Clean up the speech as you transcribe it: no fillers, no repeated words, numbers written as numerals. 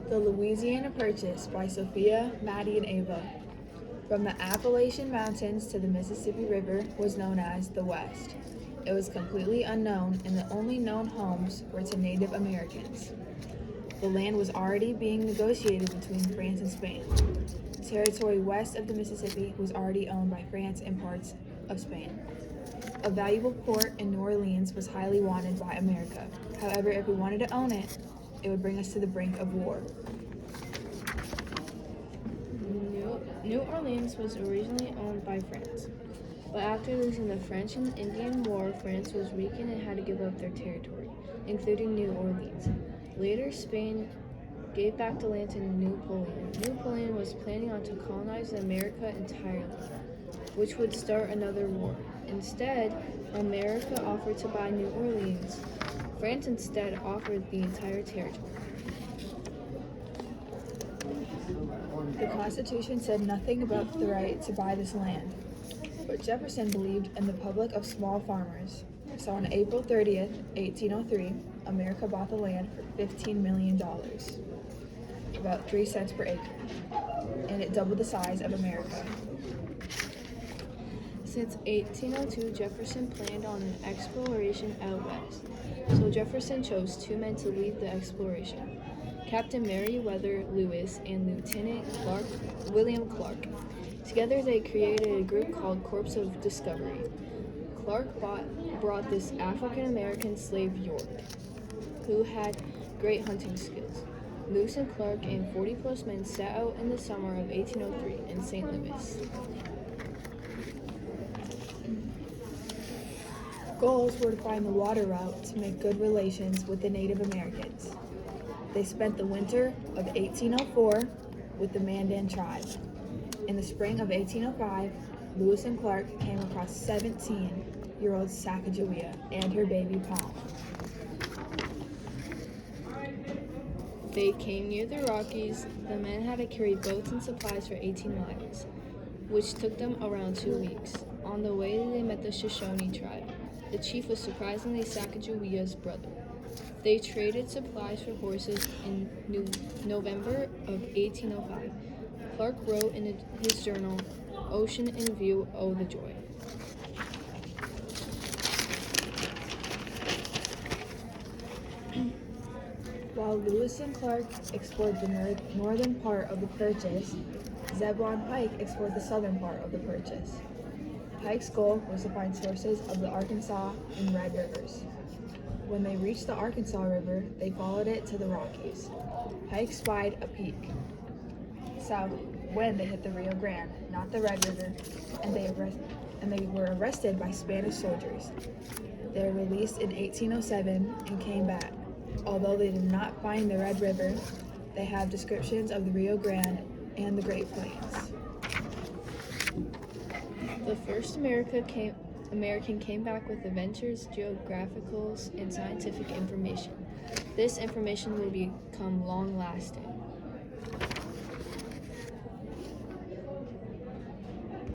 The Louisiana Purchase by Sophia, Maddy, and Ava. From the Appalachian Mountains to the Mississippi River was known as the West. It was completely unknown, and the only known homes were to Native Americans. The land was already being negotiated between France and Spain. Territory west of the Mississippi was already owned by France and parts of Spain. A valuable port in New Orleans was highly wanted by America. However, if we wanted to own it, it would bring us to the brink of war. New Orleans was originally owned by France, but after losing the French and Indian War, France was weakened and had to give up their territory, including New Orleans. Later, Spain gave back the land to Napoleon. Napoleon was planning on to colonize America entirely, which would start another war. Instead, America offered to buy New Orleans. France instead offered the entire territory. The Constitution said nothing about the right to buy this land, but Jefferson believed in the public of small farmers. So on April 30th, 1803, America bought the land for $15 million, about 3 cents per acre, and it doubled the size of America. Since 1802, Jefferson planned on an exploration out west, so Jefferson chose 2 men to lead the exploration, Captain Meriwether Lewis and Lieutenant William Clark. Together they created a group called Corps of Discovery. Clark brought this African-American slave York, who had great hunting skills. Lewis and Clark and 40-plus men set out in the summer of 1803 in St. Louis. Goals were to find the water route to make good relations with the Native Americans. They spent the winter of 1804 with the Mandan tribe. In the spring of 1805, Lewis and Clark came across 17-year-old Sacagawea and her baby Palm. They came near the Rockies. The men had to carry boats and supplies for 18 miles, which took them around 2 weeks. On the way, they met the Shoshone tribe. The chief was surprisingly Sacagawea's brother. They traded supplies for horses in November of 1805. Clark wrote in his journal, "Ocean in view, oh the joy." While Lewis and Clark explored the northern part of the Purchase, Zebulon Pike explored the southern part of the Purchase. Pike's goal was to find sources of the Arkansas and Red Rivers. When they reached the Arkansas River, they followed it to the Rockies. Pike spied a peak south when they hit the Rio Grande, not the Red River, and they were arrested by Spanish soldiers. They were released in 1807 and came back. Although they did not find the Red River, they have descriptions of the Rio Grande and the Great Plains. The first American came back with adventures, geographicals, and scientific information. This information would become long-lasting.